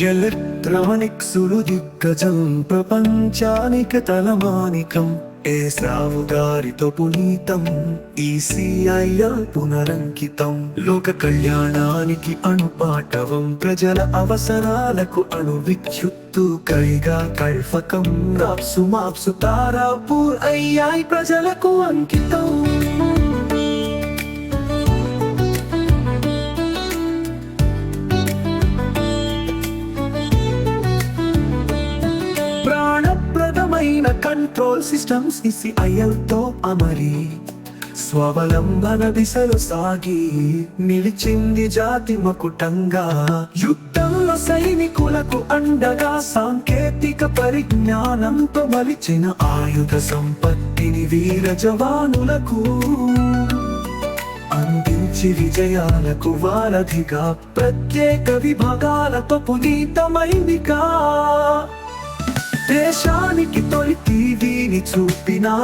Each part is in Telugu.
ఎలక్ట్రానిక్సులు దిగ్గజం, ప్రపంచానికి తలమానికం. ఎస్ రావు గారితో పునీతం, ఈసీఐఎల్ పునరంకితం. లోక కళ్యాణానికి అణుపాటవం, ప్రజల అవసరాలకు అణు విద్యుత్తు. కైగా కల్పకం, రాప్సు మాప్సు తారాపూర్ అయ్యాయి ప్రజలకు అంకితం. ప్రాణప్రదమైన కంట్రోల్ సిస్టమ్స్ ఈసీఐఎల్ తో అమరి, స్వావలంబన దిశలో సాగి నిలిచింది జాతి మకుటంగా. యుద్ధంలో సైనికులకు అండగా సాంకేతిక పరిజ్ఞానంతో మలిచిన ఆయుధ సంపత్తిని వీర జవానులకు అందించి విజయాలకు వారధిగా ప్రత్యేక విభాగాలతో పునీతమైందిగా. దేశానికి తొలి టీవీని చూపినా,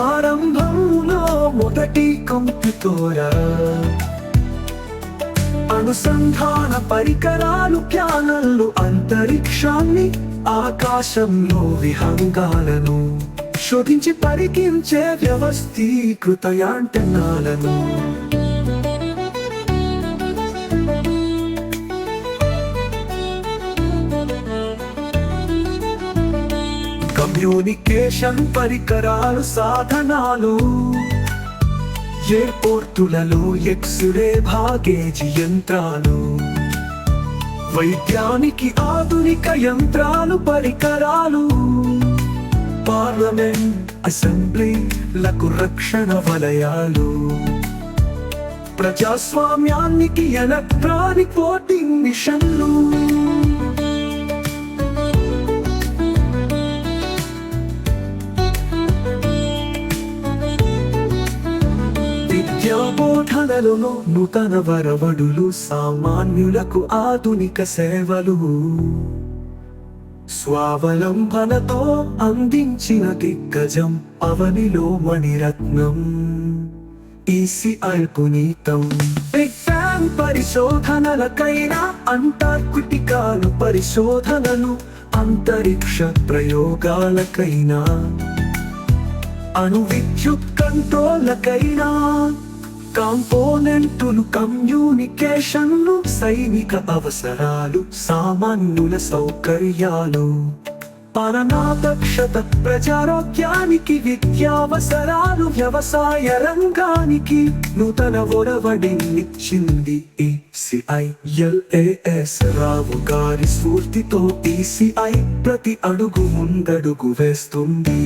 ఆరంభంలో మొదటి కంప్యూటర్, అనుసంధాన పరికరాలు, ప్యానల్లు, అంతరిక్షాన్ని, ఆకాశంలో విహంగాలను శోధించి పరికించే వ్యవస్థీకృత యాంటెన్నాలను. కమ్యూనికేషన్ పరికరాలు, సాధనాలు, ఎయిర్పోర్టులలో ఎక్స్రే భాగేజీ యంత్రాలు, వైద్యానికి ఆధునిక యంత్రాలు పరికరాలు, పార్లమెంట్ అసెంబ్లీలకు రక్షణ వలయాలు, ప్రజాస్వామ్యానికి ఎలక్ట్రానిక్ ఓటింగ్ మిషన్లు. విద్యాబోధనలలో నూతన వరవడులు, సామాన్యులకు ఆధునిక సేవలు, స్వావలంబనతో అందించిన దిగ్గజం అవనిలో మణిరత్నం ఈసీఐఎల్ పునీతం. బిగ్ బ్యాంగ్ పరిశోధనలకైనా, అంటార్కిటికాలు పరిశోధనలు, అంతరిక్ష ప్రయోగాలకైనా, అణు విద్యుత్ కంట్రోల్లకైనా, కాంపోనెంటులు, కమ్యూనికేషన్లు, సైనిక అవసరాలు, సామాన్యుల సౌకర్యాలు, పాలనాదక్షత, ప్రజారోగ్యానికి, విద్యావసరాలు, వ్యవసాయ రంగానికి నూతన ఒరవడినిచ్చింది ఈసీఐఎల్. ఎస్ రావు గారి స్ఫూర్తితో ఈసీఐ ప్రతి అడుగు ముందడుగు వేస్తుంది.